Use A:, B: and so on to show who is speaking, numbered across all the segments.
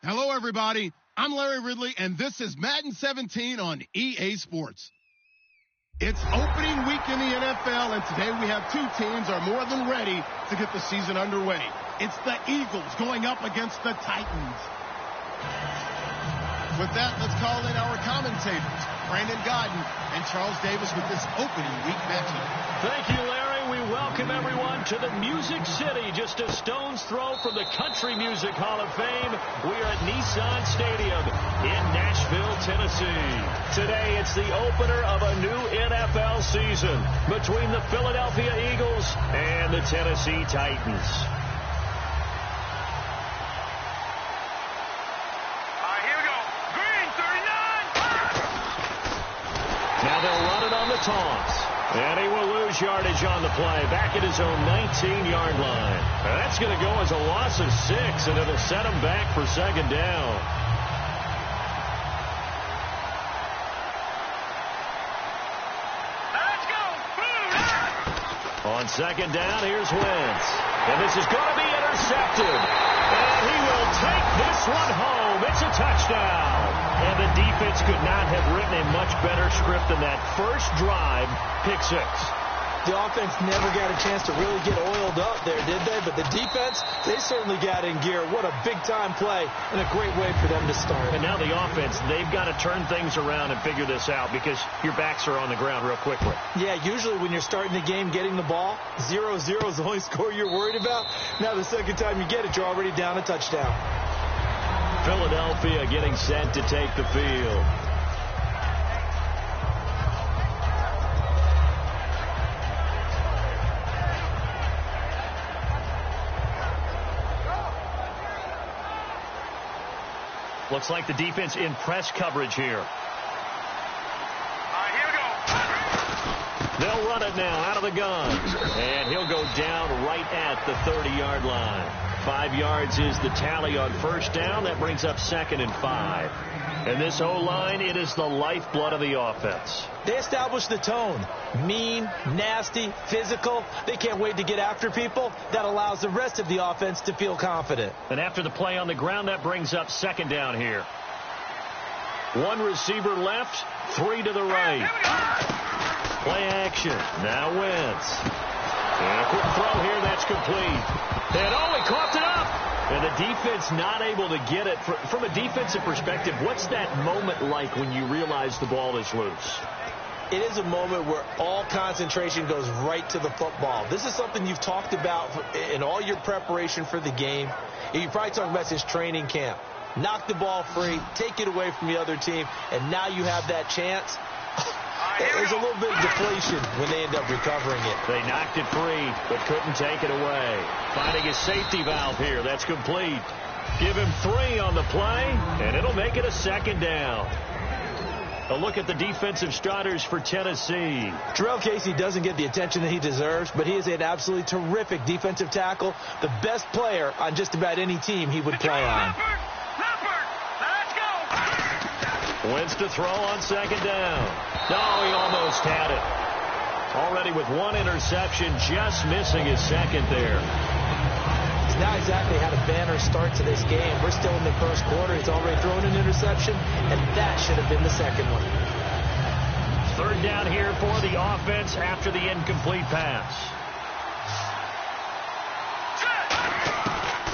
A: Hello, everybody. I'm Larry Ridley, and this is Madden 17 on EA Sports. It's opening week in the NFL, and today we have two teams are more than ready to get the season underway. It's the Eagles going up against the Titans. With that, let's call in our commentators, Brandon Godden and Charles Davis, with this opening week matchup.
B: Thank you, Larry. We welcome everyone to the Music City, just a stone's throw from the Country Music Hall of Fame. We are at Nissan Stadium in Nashville, Tennessee. Today, it's the opener of a new NFL season between the Philadelphia Eagles and the Tennessee Titans. Now they'll run it on the taunts. And he will lose yardage on the play. Back at his own 19-yard line. That's going to go as a loss of 6, and it'll set him back for second down. Let's go. On second down, here's Wentz. And this is going to be intercepted. And he will take this one home. It's a touchdown. And the defense could not have written a much better script than that first drive, pick 6.
C: The offense never got a chance to really get oiled up there, did they? But the defense, they certainly got in gear. What a big-time play and a great way for them to start.
B: And now the offense, they've got to turn things around and figure this out because your backs are on the ground real quickly. Yeah,
C: usually when you're starting the game getting the ball, 0-0 is the only score you're worried about. Now the second time you get it, you're already down a touchdown.
B: Philadelphia getting set to take the field. Looks like the defense in press coverage here.
D: Here we go.
B: They'll run it now out of the gun. And he'll go down right at the 30-yard line. 5 yards is the tally on first down. That brings up 2nd and 5. And this O-line, it is the lifeblood of the offense.
C: They establish the tone. Mean, nasty, physical. They can't wait to get after people. That allows the rest of the offense to feel confident.
B: And after the play on the ground, that brings up 2nd down here. 1 receiver left, 3 to the right. Play action. Now Wentz. And a quick throw here, that's complete. And he coughed it up. And the defense not able to get it. From a defensive perspective, what's that moment like when you realize the ball is loose?
C: It is a moment where all concentration goes right to the football. This is something you've talked about in all your preparation for the game. You're probably talking about since training camp. Knock the ball free, take it away from the other team, and now you have that chance. There's a little bit of deflation when they end up recovering it.
B: They knocked it free, but couldn't take it away. Finding a safety valve here. That's complete. Give him 3 on the play, and it'll make it a 2nd down. A look at the defensive starters for Tennessee.
C: Jurrell Casey doesn't get the attention that he deserves, but he is an absolutely terrific defensive tackle, the best player on just about any team he would play on.
B: Wentz to throw on 2nd down. No, he almost had it. Already with 1 interception, just missing his 2nd there.
C: He's not exactly had a banner start to this game. We're still in the first quarter. He's already thrown an interception, and that should have been the 2nd one.
B: 3rd down here for the offense after the incomplete pass.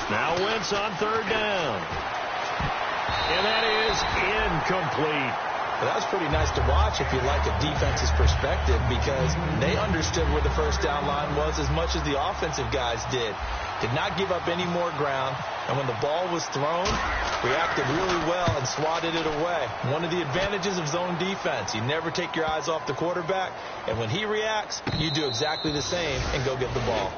B: Now Wentz on 3rd down. And that is incomplete.
C: Well, that was pretty nice to watch if you like a defense's perspective because they understood where the first down line was as much as the offensive guys did. Did not give up any more ground. And when the ball was thrown, reacted really well and swatted it away. One of the advantages of zone defense. You never take your eyes off the quarterback. And when he reacts, you do exactly the same and go get the ball.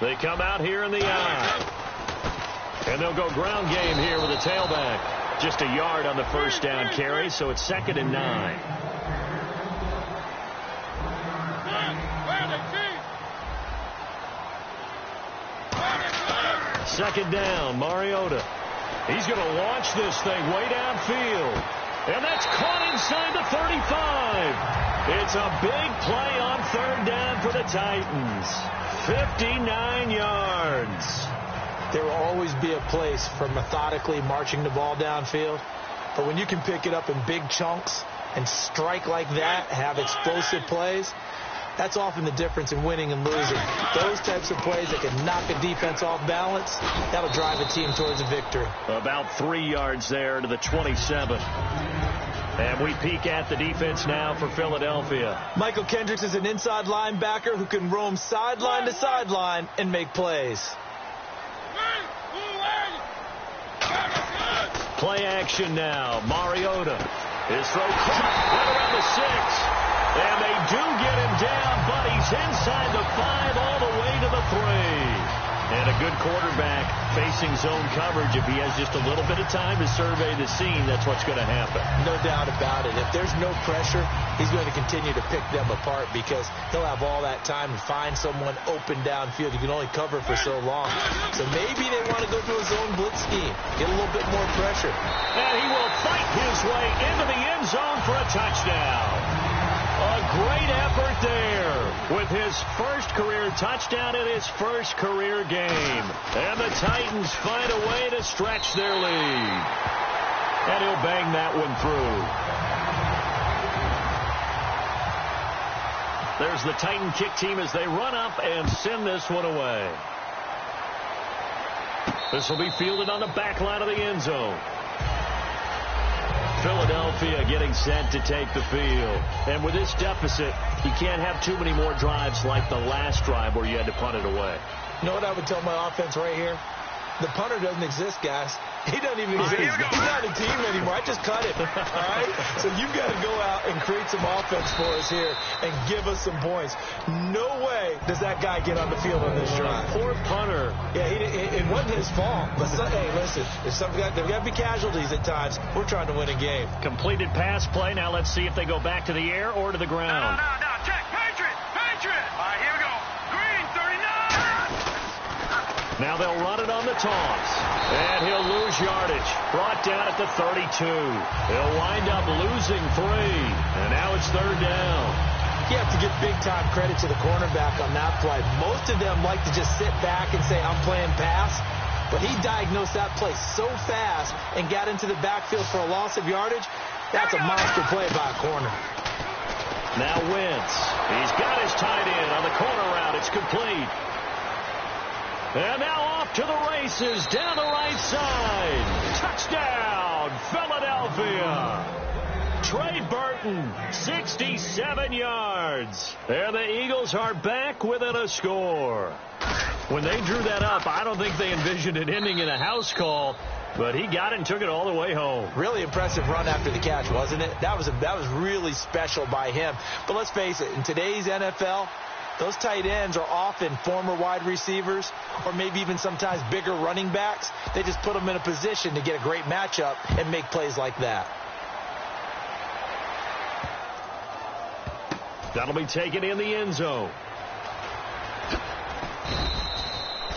B: They come out here in the eye. And they'll go ground game here with a tailback. Just a yard on the first down carry, so it's 2nd and 9. second down. Mariota. He's going to launch this thing way downfield. And that's caught inside the 35. It's a big play on third down for the Titans. 59 yards.
C: There will always be a place for methodically marching the ball downfield. But when you can pick it up in big chunks and strike like that, have explosive plays, that's often the difference in winning and losing. Those types of plays that can knock a defense off balance, that'll drive a team towards a victory.
B: About 3 yards there to the 27. And we peek at the defense now for Philadelphia.
C: Michael Kendricks is an inside linebacker who can roam sideline to sideline and make plays.
B: Play action now. Mariota. His throw caught right around the 6. And they do get him down, but he's inside the 5 all the way to the 3. And a good quarterback facing zone coverage. If he has just a little bit of time to survey the scene, that's what's going to happen.
C: No doubt about it. If there's no pressure, he's going to continue to pick them apart because he'll have all that time to find someone open downfield. You can only cover for so long. So maybe they want to go to a zone blitz scheme, get a little bit more pressure.
B: And he will fight his way into the end zone for a touchdown. A great effort there with his first career touchdown in his first career game. And the Titans find a way to stretch their lead. And he'll bang that one through. There's the Titan kick team as they run up and send this one away. This will be fielded on the back line of the end zone. Philadelphia getting set to take the field. And with this deficit, you can't have too many more drives like the last drive where you had to punt it away.
C: You know what I would tell my offense right here? The punter doesn't exist, guys. He doesn't even exist. He's not a team anymore. I just cut it. All right? So you've got to go out and create some offense for us here and give us some points. No way does that guy get on the field on this drive.
B: Poor punter.
C: Yeah, it wasn't his fault. But hey, listen, there's got to be casualties at times. We're trying to win a game.
B: Completed pass play. Now let's see if they go back to the air or to the ground.
D: No. Check. Patriot. All right, here we go. Green, 39.
B: Now they'll run it on the toss. And he'll lose yardage. Brought down at the 32. He'll wind up losing 3. And now it's third down.
C: You have to give big-time credit to the cornerback on that play. Most of them like to just sit back and say, I'm playing pass. But he diagnosed that play so fast and got into the backfield for a loss of yardage. That's a monster play by a corner.
B: Now Wentz. He's got his tight end on the corner route. It's complete. And now off to the races down the right side. Touchdown, Philadelphia. Trey Burton, 67 yards. And the Eagles are back within a score. When they drew that up, I don't think they envisioned it ending in a house call. But he got it and took it all the way home.
C: Really impressive run after the catch, wasn't it? That was really special by him. But let's face it, in today's NFL, those tight ends are often former wide receivers or maybe even sometimes bigger running backs. They just put them in a position to get a great matchup and make plays like that.
B: That'll be taken in the end zone.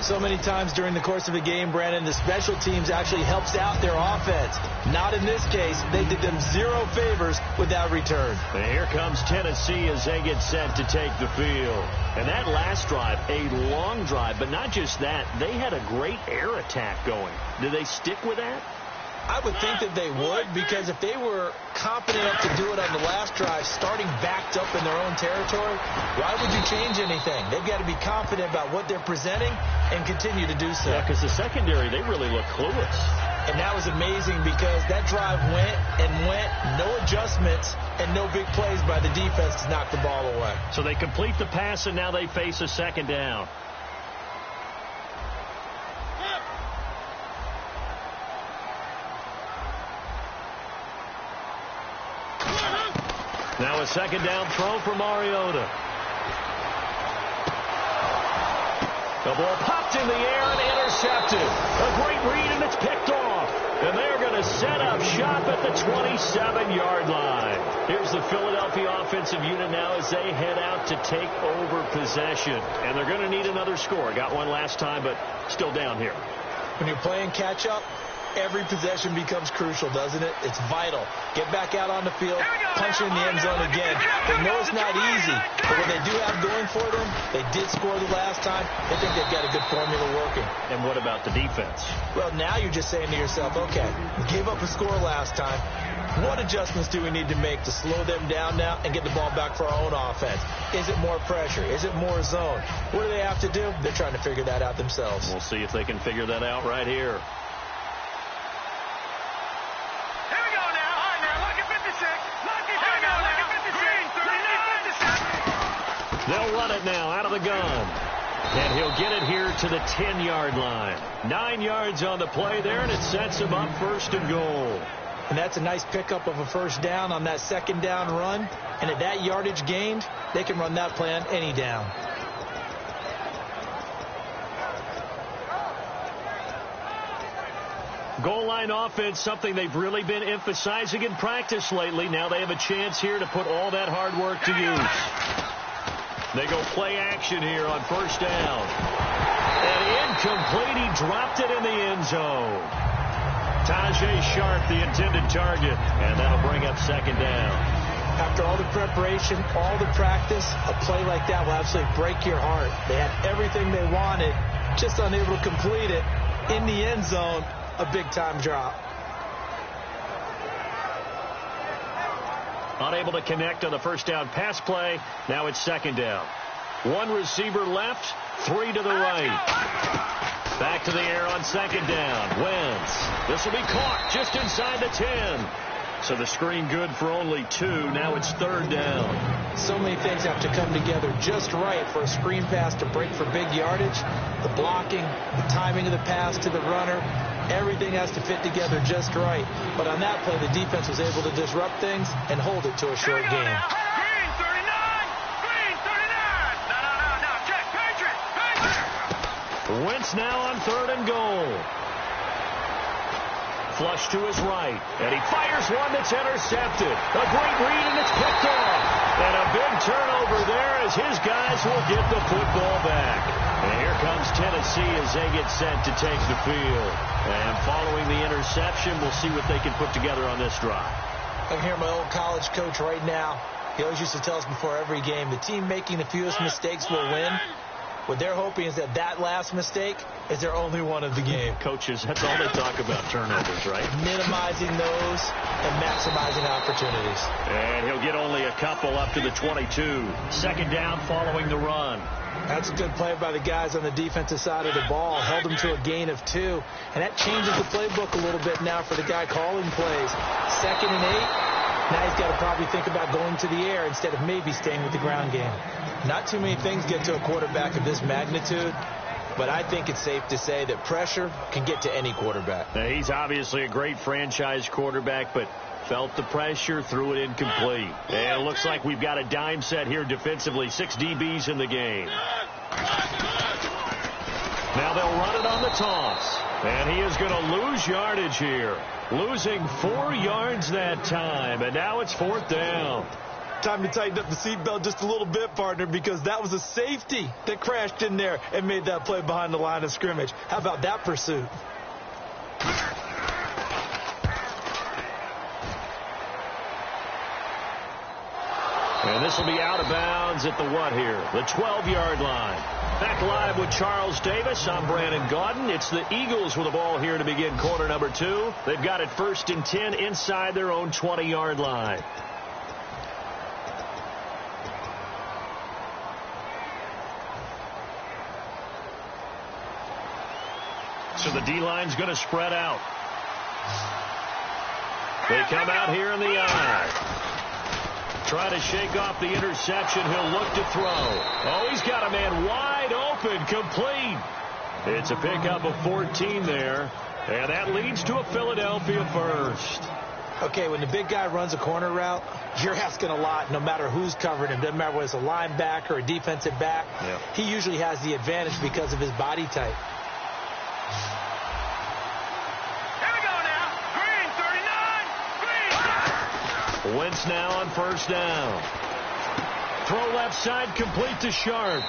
C: So many times during the course of a game, Brandon, the special teams actually helps out their offense. Not in this case. They did them zero favors with that return.
B: And here comes Tennessee as they get set to take the field. And that last drive, a long drive, but not just that. They had a great air attack going. Did they stick with that?
C: I would think that they would, because if they were confident enough to do it on the last drive, starting backed up in their own territory, why would you change anything? They've got to be confident about what they're presenting and continue to do so.
B: Yeah, because the secondary, they really look clueless.
C: And that was amazing because that drive went, no adjustments, and no big plays by the defense to knock the ball away.
B: So they complete the pass, and now they face a second down. Now a second down throw for Mariota. The ball popped in the air and intercepted. A great read, and it's picked off. And they're going to set up shop at the 27-yard line. Here's the Philadelphia offensive unit now as they head out to take over possession. And they're going to need another score. Got one last time, but still down here.
C: When you're playing catch-up, every possession becomes crucial, doesn't it? It's vital. Get back out on the field, punch in the end zone again. They know it's not easy, but what they do have going for them, they did score the last time. They think they've got a good formula working.
B: And what about the defense?
C: Well, now you're just saying to yourself, okay, we gave up a score last time. What adjustments do we need to make to slow them down now and get the ball back for our own offense? Is it more pressure? Is it more zone? What do they have to do? They're trying to figure that out themselves.
B: We'll see if they can figure that out right here. They'll run it now out of the gun. And he'll get it here to the 10-yard line. 9 yards on the play there, and it sets him up first and goal.
C: And that's a nice pickup of a first down on that second down run. And at that yardage gained, they can run that play on any down.
B: Goal line offense, something they've really been emphasizing in practice lately. Now they have a chance here to put all that hard work to use. They go play action here on first down. And incomplete. He dropped it in the end zone. Tajae Sharpe, the intended target. And that'll bring up second down.
C: After all the preparation, all the practice, a play like that will absolutely break your heart. They had everything they wanted, just unable to complete it. In the end zone, a big-time drop.
B: Unable to connect on the first down pass play. Now it's second down. One receiver left, 3 to the right. Back to the air on second down. Wentz. This will be caught just inside the 10. So the screen good for only 2. Now it's third down.
C: So many things have to come together just right for a screen pass to break for big yardage. The blocking, the timing of the pass to the runner, everything has to fit together just right. But on that play, the defense was able to disrupt things and hold it to a short game.
D: Green 39! Green 39! No. Check, Patriot!
B: Wentz now on third and goal. Flush to his right, and he fires one that's intercepted. A great read, and it's picked off. And a big turnover there as his guys will get the football back. And here comes Tennessee as they get set to take the field. And following the interception, we'll see what they can put together on this drive.
C: I'm here, my old college coach right now. He always used to tell us before every game, the team making the fewest mistakes will win. What they're hoping is that last mistake is their only one of the game.
B: Coaches, that's all they talk about, turnovers, right?
C: Minimizing those and maximizing opportunities.
B: And he'll get only a couple up to the 22. Second down following the run.
C: That's a good play by the guys on the defensive side of the ball. Held them to a gain of 2. And that changes the playbook a little bit now for the guy calling plays. 2nd and 8. Now he's got to probably think about going to the air instead of maybe staying with the ground game. Not too many things get to a quarterback of this magnitude, but I think it's safe to say that pressure can get to any quarterback.
B: Now, he's obviously a great franchise quarterback, but felt the pressure, threw it incomplete. And it looks like we've got a dime set here defensively. 6 DBs in the game. Now they'll run it on the toss. And he is going to lose yardage here. Losing 4 yards that time. And now it's 4th down.
C: Time to tighten up the seatbelt just a little bit, partner, because that was a safety that crashed in there and made that play behind the line of scrimmage. How about that pursuit?
B: And this will be out of bounds at the what here? The 12-yard line. Back live with Charles Davis. I'm Brandon Gaudin. It's the Eagles with the ball here to begin quarter number 2. They've got it 1st and 10 inside their own 20-yard line. So the D-line's going to spread out. They come out here in the eye. Try to shake off the interception. He'll look to throw. Oh, he's got a man wide open, complete. It's a pickup of 14 there. And that leads to a Philadelphia first.
C: Okay, when the big guy runs a corner route, you're asking a lot no matter who's covering him. Doesn't matter whether it's a linebacker or a defensive back.
B: Yep.
C: He usually has the advantage because of his body type.
B: Wentz now on first down. Throw left side, complete to Sharpe.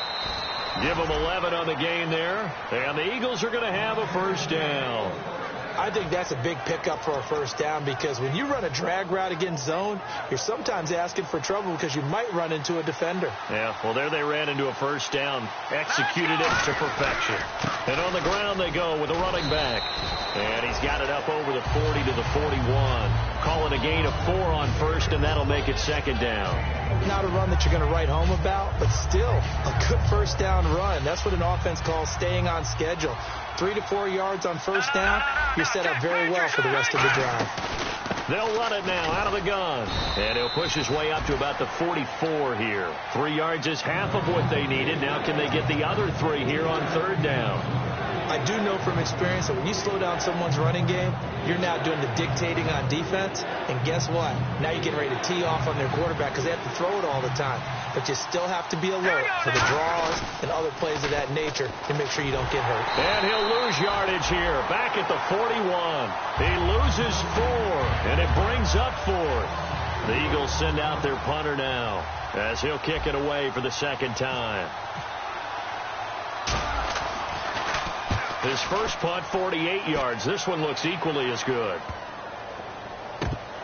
B: Give them 11 on the game there. And the Eagles are going to have a first down.
C: I think that's a big pickup for a first down because when you run a drag route against zone, you're sometimes asking for trouble because you might run into a defender.
B: Yeah, well, there they ran into a first down, executed it to perfection. And on the ground they go with a running back. And he's got it up over the 40 to the 41. Call it a gain of 4 on first, and that'll make it second down.
C: Not a run that you're going to write home about, but still a good first down run. That's what an offense calls staying on schedule. 3 to 4 yards on first down, you're set up very well for the rest of the drive.
B: They'll run it now out of the gun. And he'll push his way up to about the 44 here. 3 yards is half of what they needed. Now can they get the other 3 here on third down?
C: I do know from experience that when you slow down someone's running game, you're now doing the dictating on defense. And guess what? Now you're getting ready to tee off on their quarterback because they have to throw it all the time. But you still have to be alert for the draws and other plays of that nature to make sure you don't get hurt.
B: And he'll lose yardage here. Back at the 41. He loses 4, and it brings up 4th. The Eagles send out their punter now as he'll kick it away for the second time. His first punt, 48 yards. This one looks equally as good.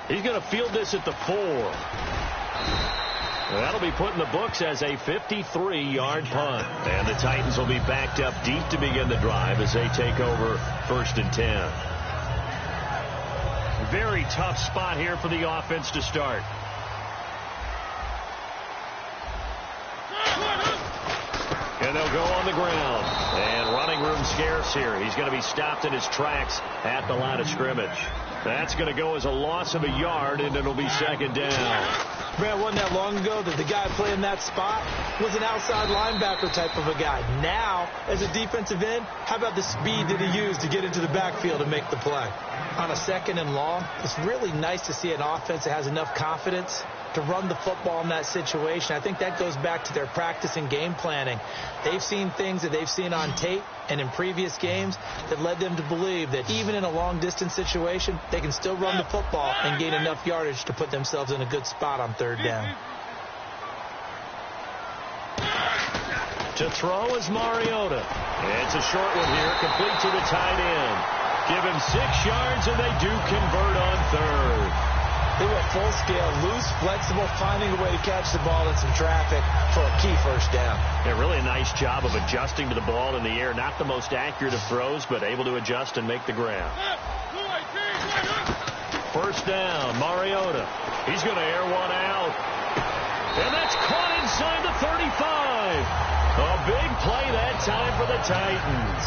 B: He's going to field this at the 4. That'll be put in the books as a 53-yard punt. And the Titans will be backed up deep to begin the drive as they take over 1st and 10. Very tough spot here for the offense to start. And they'll go on the ground. And running room scarce here. He's going to be stopped in his tracks at the line of scrimmage. That's going to go as a loss of a yard, and it'll be second down.
C: Man, wasn't that long ago that the guy playing that spot was an outside linebacker type of a guy. Now, as a defensive end, how about the speed that he used to get into the backfield and make the play? On a second and long, it's really nice to see an offense that has enough confidence to run the football in that situation. I think that goes back to their practice and game planning. They've seen things that they've seen on tape and in previous games that led them to believe that even in a long-distance situation, they can still run the football and gain enough yardage to put themselves in a good spot on third down.
B: To throw is Mariota. It's a short one here, complete to the tight end. Give him 6 yards, and they do convert on third.
C: They went full scale, loose, flexible, finding a way to catch the ball in some traffic for a key first down.
B: Yeah, really a nice job of adjusting to the ball in the air. Not the most accurate of throws, but able to adjust and make the grab. First down, Mariota. He's going to air one out. And that's caught inside the 35. A big play that time for the Titans.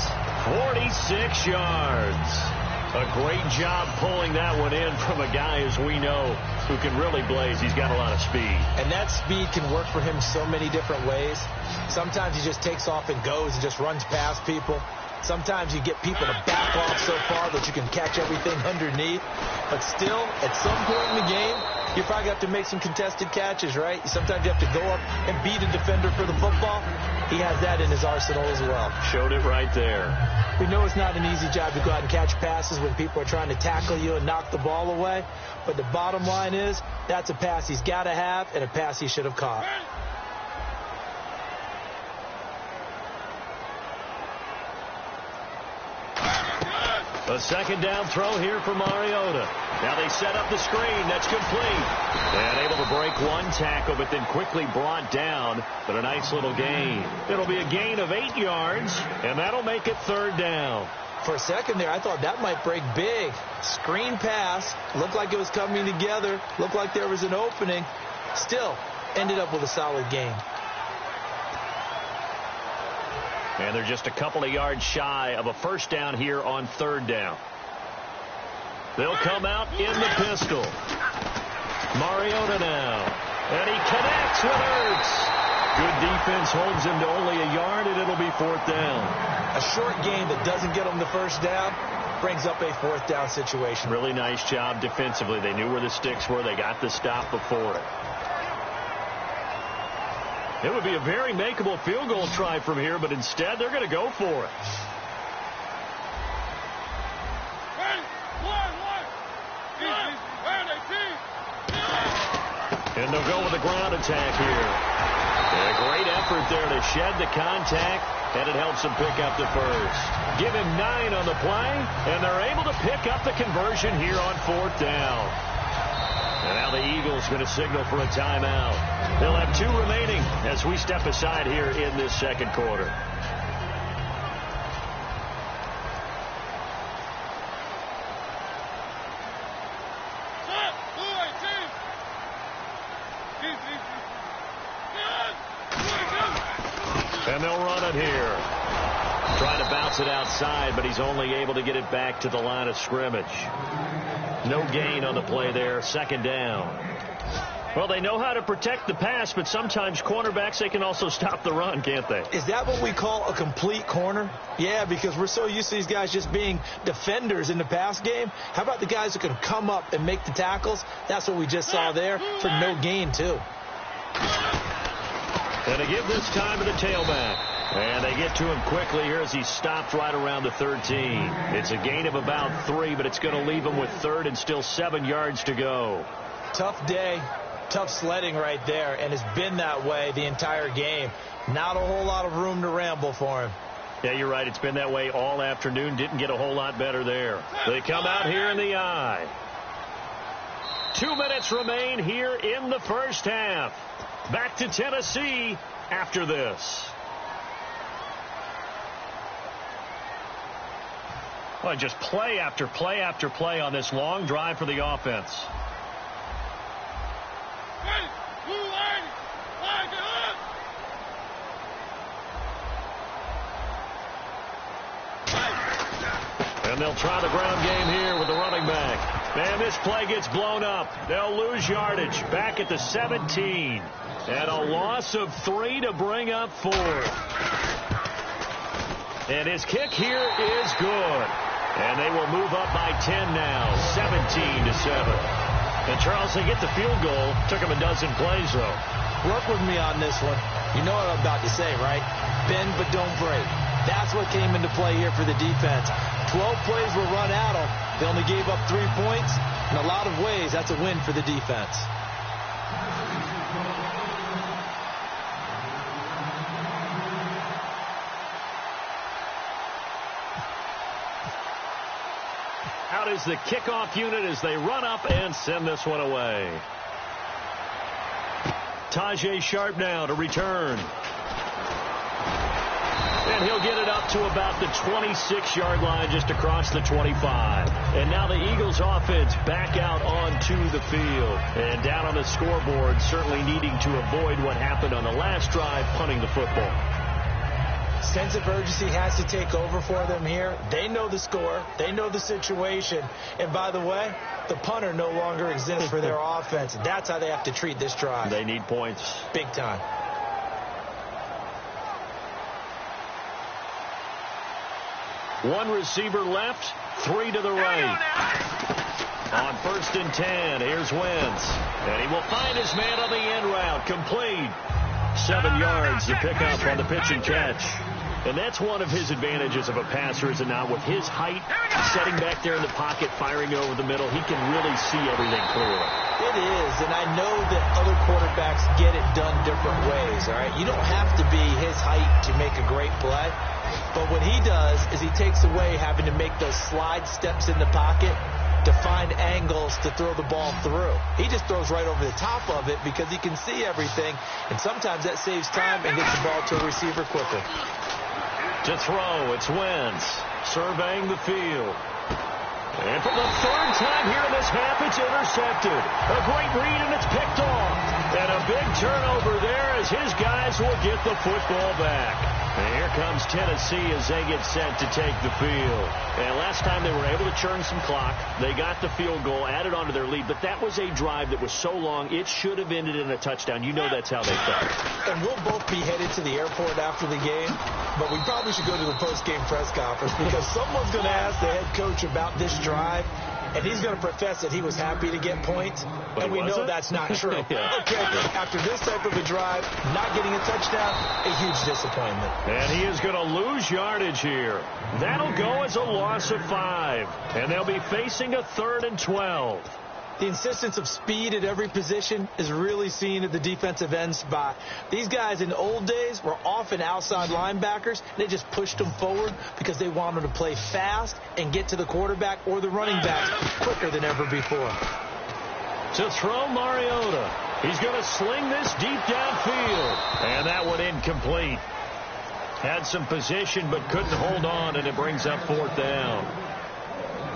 B: 46 yards. A great job pulling that one in from a guy, as we know, who can really blaze. He's got a lot of speed.
C: And that speed can work for him so many different ways. Sometimes he just takes off and goes and just runs past people. Sometimes you get people to back off so far that you can catch everything underneath. But still, at some point in the game, you probably have to make some contested catches, right? Sometimes you have to go up and beat a defender for the football. He has that in his arsenal as well.
B: Showed it right there.
C: We know it's not an easy job to go out and catch passes when people are trying to tackle you and knock the ball away. But the bottom line is, that's a pass he's got to have and a pass he should have caught.
B: A second down throw here for Mariota. Now they set up the screen. That's complete. And able to break one tackle, but then quickly brought down. But a nice little gain. It'll be a gain of 8 yards, and that'll make it third down.
C: For a second there, I thought that might break big. Screen pass. Looked like it was coming together. Looked like there was an opening. Still, ended up with a solid gain.
B: And they're just a couple of yards shy of a first down here on third down. They'll come out in the pistol. Mariota now. And he connects with Ertz. Good defense holds him to only a yard, and it'll be fourth down.
C: A short game that doesn't get them the first down brings up a fourth down situation.
B: Really nice job defensively. They knew where the sticks were. They got the stop before it. It would be a very makeable field goal try from here, but instead they're going to go for it. And they'll go with a ground attack here. And a great effort there to shed the contact, and it helps them pick up the first. Give him 9 on the play, and they're able to pick up the conversion here on 4th down. And now the Eagles going to signal for a timeout. They'll have 2 remaining as we step aside here in this second quarter. And they'll run it here. Trying to bounce it outside, but he's only able to get it back to the line of scrimmage. No gain on the play there. 2nd down. Well, they know how to protect the pass, but sometimes cornerbacks, they can also stop the run, can't they?
C: Is that what we call a complete corner? Yeah, because we're so used to these guys just being defenders in the pass game. How about the guys who can come up and make the tackles? That's what we just saw there for no gain, too.
B: And they give this time to the tailback. And they get to him quickly here as he stopped right around the 13. It's a gain of about 3, but it's going to leave him with 3rd and still 7 yards to go.
C: Tough day, tough sledding right there, and it's been that way the entire game. Not a whole lot of room to ramble for him.
B: Yeah, you're right. It's been that way all afternoon. Didn't get a whole lot better there. They come out here in the eye. 2 minutes remain here in the first half. Back to Tennessee after this. Well, just play after play after play on this long drive for the offense. And they'll try the ground game here with the running back. And this play gets blown up. They'll lose yardage back at the 17. And a loss of 3 to bring up 4. And his kick here is good. And they will move up by 10 now, 17-7. And Charles, they get the field goal. Took him a dozen plays, though.
C: Work with me on this one. You know what I'm about to say, right? Bend but don't break. That's what came into play here for the defense. 12 plays were run at them. They only gave up 3 points. In a lot of ways, that's a win for the defense.
B: Out is the kickoff unit as they run up and send this one away. Tajae Sharpe now to return. And he'll get it up to about the 26-yard line, just across the 25. And now the Eagles offense back out onto the field. And down on the scoreboard, certainly needing to avoid what happened on the last drive, punting the football.
C: Sense of urgency has to take over for them here. They know the score. They know the situation. And by the way, the punter no longer exists for their offense. That's how they have to treat this drive.
B: They need points.
C: Big time.
B: One receiver left, 3 to the right. On 1st and 10, here's Wentz. And he will find his man on the end route. Complete. 7 yards to pick up on the pitch and catch. And that's one of his advantages of a passer, is it not? With his height, setting back there in the pocket, firing over the middle, he can really see everything clearly.
C: It is, and I know that other quarterbacks get it done different ways, all right? You don't have to be his height to make a great play. But what he does is he takes away having to make those slide steps in the pocket to find angles to throw the ball through. He just throws right over the top of it because he can see everything, and sometimes that saves time and gets the ball to a receiver quicker.
B: To throw, it's Wentz surveying the field. And for the 3rd time here in this half, it's intercepted. A great read, and it's picked off. And a big turnover there as his guys will get the football back. And here comes Tennessee as they get set to take the field. And last time they were able to churn some clock. They got the field goal, added on to their lead. But that was a drive that was so long, it should have ended in a touchdown. You know that's how they felt.
C: And we'll both be headed to the airport after the game. But we probably should go to the post-game press conference because someone's going to ask the head coach about this drive. And he's going to profess that he was happy to get points.
B: But
C: and we know that's not true.
B: Yeah.
C: Okay, after this type of a drive, not getting a touchdown, a huge disappointment.
B: And he is going to lose yardage here. That'll go as a loss of 5. And they'll be facing a 3rd and 12.
C: The insistence of speed at every position is really seen at the defensive end spot. These guys in the old days were often outside linebackers. They just pushed them forward because they wanted to play fast and get to the quarterback or the running back quicker than ever before.
B: To throw, Mariota. He's going to sling this deep downfield. And that one incomplete. Had some position but couldn't hold on, and it brings up 4th down.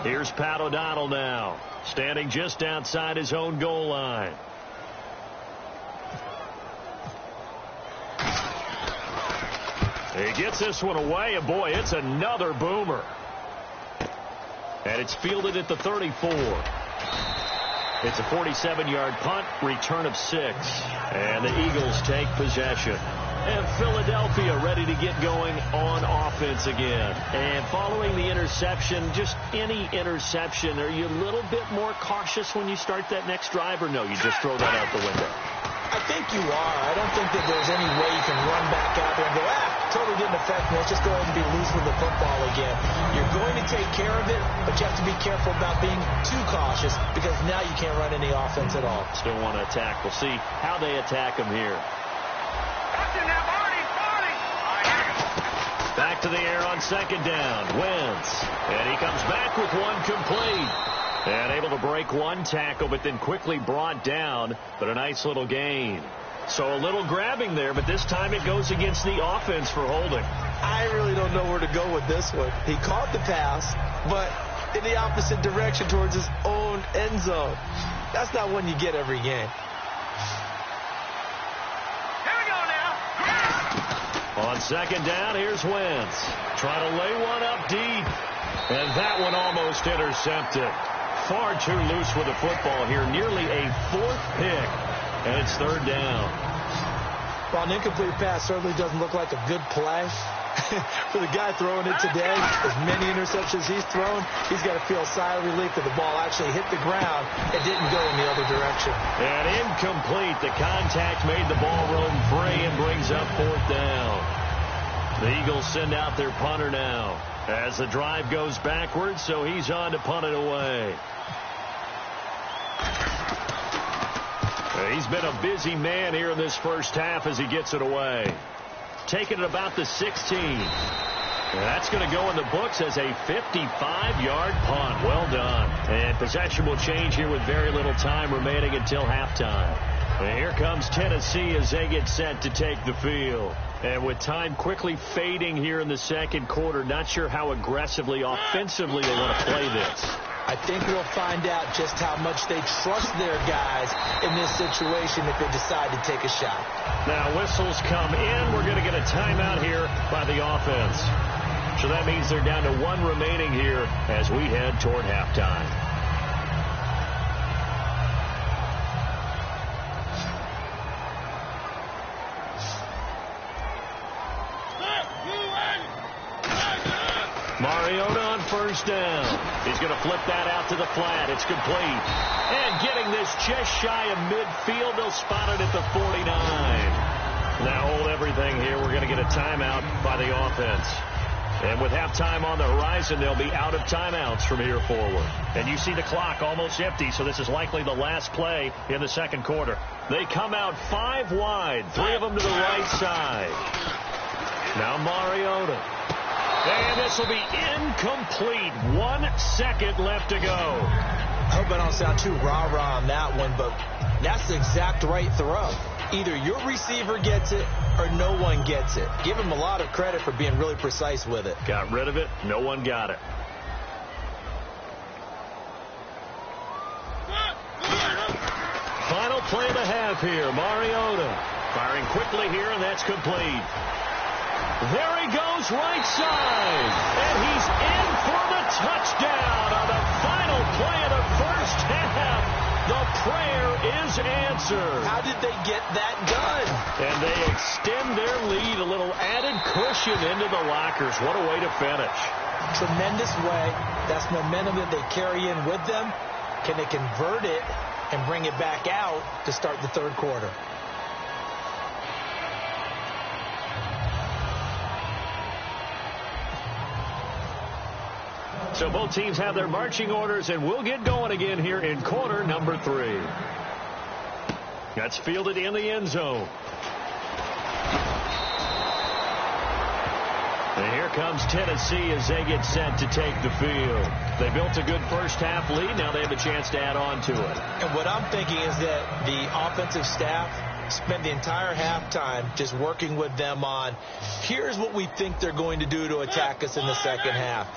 B: Here's Pat O'Donnell now, standing just outside his own goal line. He gets this one away, and boy, it's another boomer. And it's fielded at the 34. It's a 47-yard punt, return of 6. And the Eagles take possession. And Philadelphia ready to get going on offense again. And following the interception, just any interception, are you a little bit more cautious when you start that next drive, or no, you just throw that out the window?
C: I think you are. I don't think that there's any way you can run back out there and go, totally didn't affect me. Let's just go ahead and be loose with the football again. You're going to take care of it, but you have to be careful about being too cautious because now you can't run any offense at all.
B: Still want to attack. We'll see how they attack him here. Back to the air on 2nd down. Wentz. And he comes back with one complete. And able to break one tackle, but then quickly brought down. But a nice little gain. So a little grabbing there, but this time it goes against the offense for holding.
C: I really don't know where to go with this one. He caught the pass, but in the opposite direction towards his own end zone. That's not one you get every game.
B: On 2nd down, here's Wentz. Trying to lay one up deep. And that one almost intercepted. Far too loose with the football here. Nearly a 4th pick. And it's 3rd down.
C: Well, an incomplete pass certainly doesn't look like a good play. For the guy throwing it today, as many interceptions he's thrown, he's got to feel a sigh of relief that the ball actually hit the ground and didn't go in the other direction.
B: And incomplete. The contact made the ball roam free and brings up 4th down. The Eagles send out their punter now as the drive goes backwards, so he's on to punt it away. He's been a busy man here in this first half as he gets it away. Taking it about the 16. And that's going to go in the books as a 55-yard punt. Well done. And possession will change here with very little time remaining until halftime. And here comes Tennessee as they get set to take the field. And with time quickly fading here in the second quarter, not sure how aggressively, offensively they want to play this.
C: I think we'll find out just how much they trust their guys in this situation if they decide to take a shot.
B: Now whistles come in. We're going to get a timeout here by the offense. So that means they're down to 1 remaining here as we head toward halftime. Mariota on 1st down. He's going to flip that out to the flat. It's complete. And getting this just shy of midfield. They'll spot it at the 49. Now hold everything here. We're going to get a timeout by the offense. And with halftime on the horizon, they'll be out of timeouts from here forward. And you see the clock almost empty, so this is likely the last play in the second quarter. They come out 5 wide, 3 of them to the right side. Now Mariota. And this will be incomplete. 1 second left to go.
C: I hope I don't sound too rah-rah on that one, but that's the exact right throw. Either your receiver gets it or no one gets it. Give him a lot of credit for being really precise with it.
B: Got rid of it. No one got it. Final play of the half here. Mariota firing quickly here, and that's complete. There he goes, right side. And he's in for the touchdown on the final play of the first half. The prayer is answered.
C: How did they get that done?
B: And they extend their lead, a little added cushion into the lockers. What a way to finish.
C: Tremendous way. That's momentum that they carry in with them. Can they convert it and bring it back out to start the third quarter?
B: So both teams have their marching orders, and we'll get going again here in quarter number 3. That's fielded in the end zone. And here comes Tennessee as they get set to take the field. They built a good first-half lead. Now they have a chance to add on to it.
C: And what I'm thinking is that the offensive staff spent the entire halftime just working with them on, here's what we think they're going to do to attack us in the second half.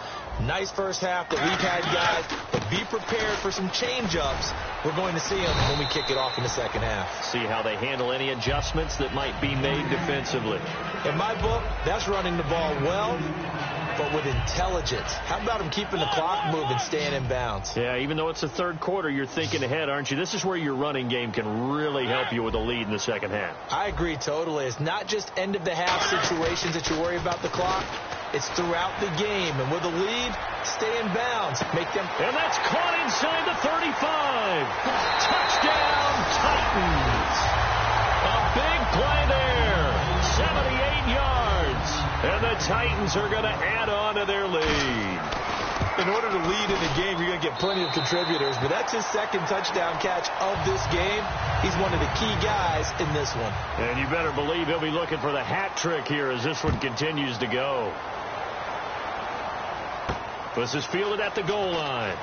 C: Nice first half that we've had, guys, but be prepared for some change-ups. We're going to see them when we kick it off in the second half.
B: See how they handle any adjustments that might be made defensively.
C: In my book, that's running the ball well, but with intelligence. How about them keeping the clock moving, staying in bounds?
B: Yeah, even though it's the third quarter, you're thinking ahead, aren't you? This is where your running game can really help you with a lead in the second half.
C: I agree totally. It's not just end-of-the-half situations that you worry about the clock. It's throughout the game. And with a lead, stay in bounds. Make them.
B: And that's caught inside the 35. Touchdown, Titans. A big play there. 78 yards. And the Titans are going to add on to their lead.
C: In order to lead in the game, you're going to get plenty of contributors. But that's his second touchdown catch of this game. He's one of the key guys in this one.
B: And you better believe he'll be looking for the hat trick here as this one continues to go. This is fielded at the goal line.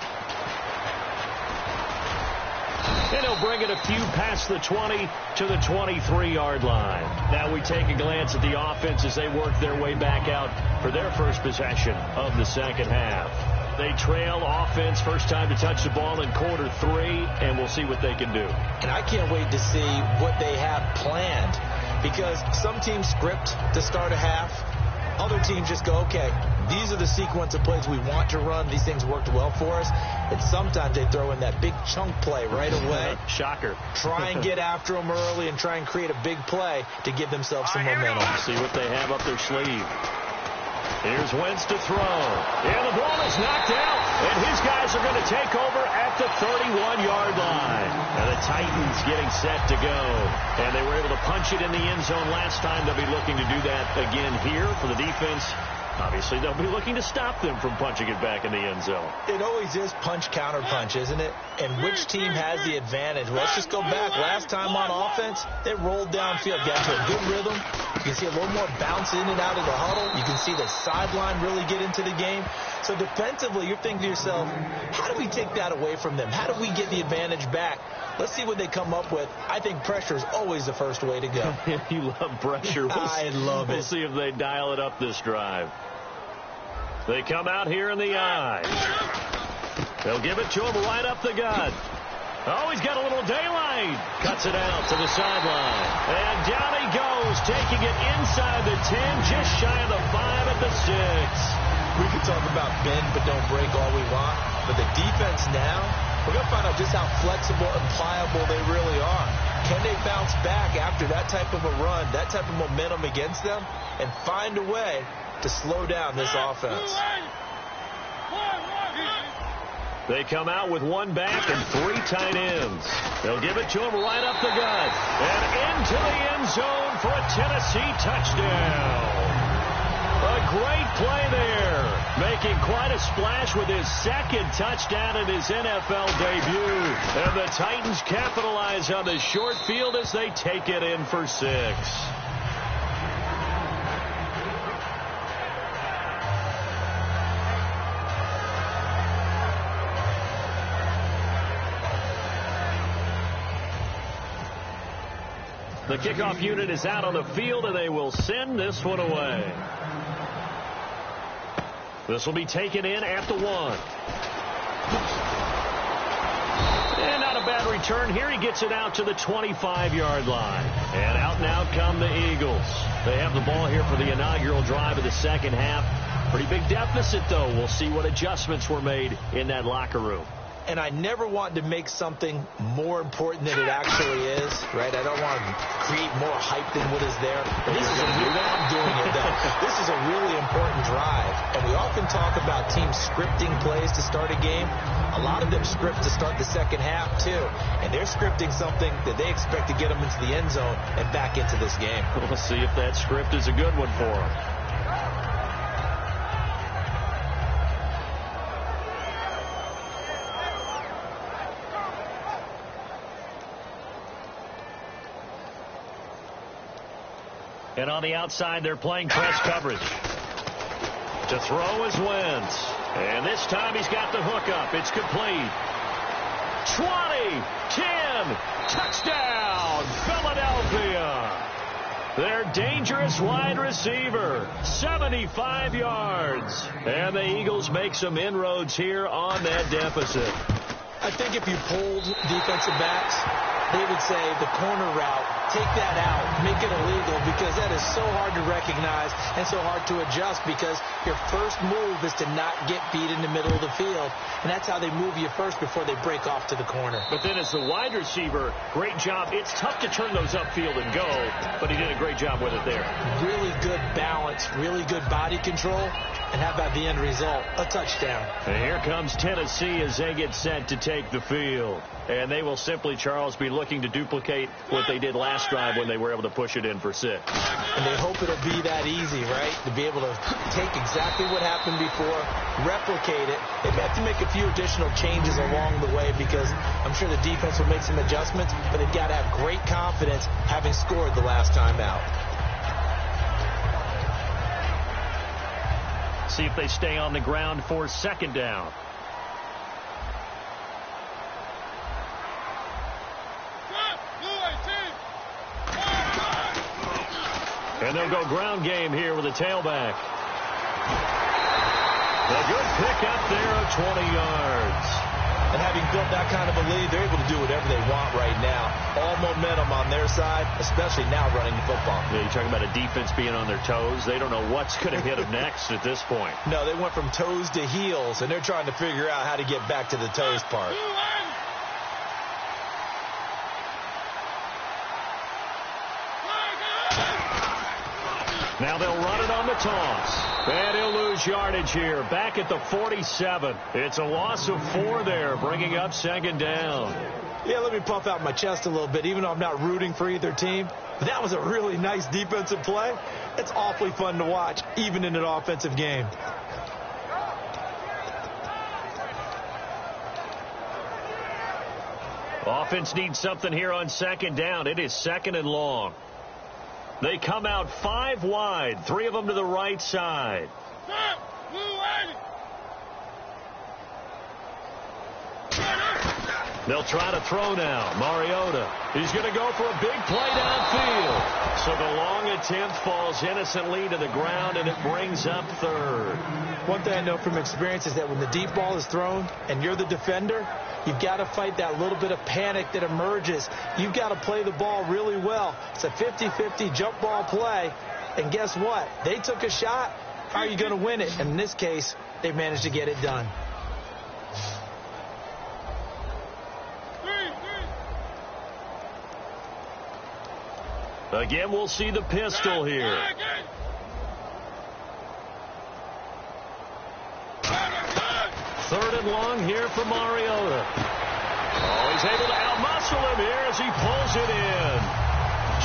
B: And he'll bring it a few past the 20 to the 23-yard line. Now we take a glance at the offense as they work their way back out for their first possession of the second half. They trail offense, first time to touch the ball in quarter 3, and we'll see what they can do.
C: And I can't wait to see what they have planned, because some teams script to start a half. Other teams just go, okay, these are the sequence of plays we want to run. These things worked well for us. And sometimes they throw in that big chunk play right away.
B: Shocker.
C: Try and get after them early and try and create a big play to give themselves some momentum.
B: See what they have up their sleeve. Here's Wentz to throw. And the ball is knocked out. And his guys are going to take over at the 31-yard line. And the Titans getting set to go. And they were able to punch it in the end zone last time. They'll be looking to do that again here for the defense. Obviously, they'll be looking to stop them from punching it back in the end zone.
C: It always is punch-counter-punch, isn't it? And which team has the advantage? Well, let's just go back. Last time on offense, they rolled downfield, got to a good rhythm. You can see a little more bounce in and out of the huddle. You can see the sideline really get into the game. So defensively, you're thinking to yourself, how do we take that away from them? How do we get the advantage back? Let's see what they come up with. I think pressure is always the first way to go.
B: You love pressure.
C: I love it.
B: We'll see if they dial it up this drive. They come out here in the eye. They'll give it to him right up the gut. Oh, he's got a little daylight. Cuts it out to the sideline. And down he goes, taking it inside the 10, just shy of the 5 at the 6.
C: We can talk about bend but don't break all we want. But the defense now, we're going to find out just how flexible and pliable they really are. Can they bounce back after that type of a run, that type of momentum against them, and find a way to slow down this offense?
B: They come out with one back and 3 tight ends. They'll give it to him right up the gut. And into the end zone for a Tennessee touchdown. A great play there. Making quite a splash with his second touchdown in his NFL debut. And the Titans capitalize on the short field as they take it in for 6. The kickoff unit is out on the field, and they will send this one away. This will be taken in at the 1. And not a bad return here. He gets it out to the 25-yard line. And out come the Eagles. They have the ball here for the inaugural drive of the second half. Pretty big deficit, though. We'll see what adjustments were made in that locker room.
C: And I never want to make something more important than it actually is, right? I don't want to create more hype than what is there. But this is I'm doing it, though. This is a really important drive. And we often talk about teams scripting plays to start a game. A lot of them script to start the second half, too. And they're scripting something that they expect to get them into the end zone and back into this game.
B: We'll see if that script is a good one for them. And on the outside, they're playing press coverage. To throw is Wentz. And this time he's got the hook up. It's complete. 20, 10, touchdown, Philadelphia. Their dangerous wide receiver, 75 yards. And the Eagles make some inroads here on that deficit.
C: I think if you polled defensive backs, they would say the corner route, take that out, make it illegal, because that is so hard to recognize and so hard to adjust, because your first move is to not get beat in the middle of the field, and that's how they move you first before they break off to the corner.
B: But then as the wide receiver, great job. It's tough to turn those upfield and go, but he did a great job with it there.
C: Really good balance, really good body control, and how about the end result? A touchdown.
B: And here comes Tennessee as they get set to take the field. And they will simply, Charles, be looking to duplicate what they did last drive when they were able to push it in for 6.
C: And they hope it'll be that easy, right? To be able to take exactly what happened before, replicate it. They may have to make a few additional changes along the way, because I'm sure the defense will make some adjustments, but they've got to have great confidence having scored the last time out.
B: See if they stay on the ground for 2nd down. And they'll go ground game here with a tailback. A good pickup there of 20 yards.
C: And having built that kind of a lead, they're able to do whatever they want right now. All momentum on their side, especially now running the football.
B: Yeah, you're talking about a defense being on their toes. They don't know what's going to hit them next at this point.
C: No, they went from toes to heels, and they're trying to figure out how to get back to the toes part.
B: Now they'll run it on the toss. And he'll lose yardage here. Back at the 47. It's a loss of 4 there, bringing up 2nd down.
C: Yeah, let me puff out my chest a little bit, even though I'm not rooting for either team. But that was a really nice defensive play. It's awfully fun to watch, even in an offensive game.
B: Offense needs something here on 2nd down. It is 2nd and long. They come out 5 wide, 3 of them to the right side. They'll try to throw now. Mariota. He's going to go for a big play downfield. So the long attempt falls innocently to the ground, and it brings up 3rd.
C: One thing I know from experience is that when the deep ball is thrown and you're the defender, you've got to fight that little bit of panic that emerges. You've got to play the ball really well. It's a 50-50 jump ball play. And guess what? They took a shot. How are you going to win it? And in this case, they managed to get it done.
B: Again, we'll see the pistol here. Third and long here for Mariota. Oh, he's able to outmuscle him here as he pulls it in.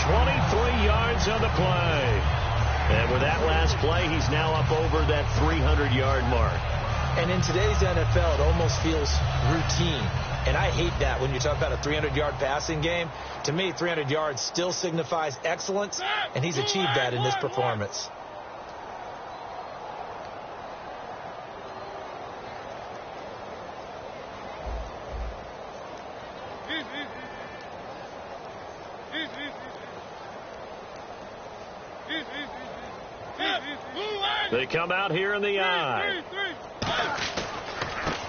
B: 23 yards on the play. And with that last play, he's now up over that 300-yard mark.
C: And in today's NFL, it almost feels routine. And I hate that when you talk about a 300-yard passing game. To me, 300 yards still signifies excellence, and he's achieved that in this performance.
B: They come out here in the eye.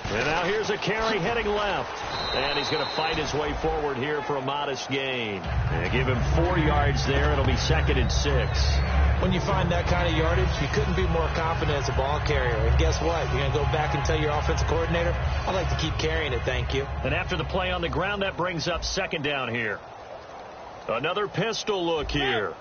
B: And now here's a carry heading left. And he's going to fight his way forward here for a modest gain. And give him 4 yards there. It'll be 2nd and 6.
C: When you find that kind of yardage, you couldn't be more confident as a ball carrier. And guess what? You're going to go back and tell your offensive coordinator, I'd like to keep carrying it, thank you.
B: And after the play on the ground, that brings up 2nd down here. Another pistol look here.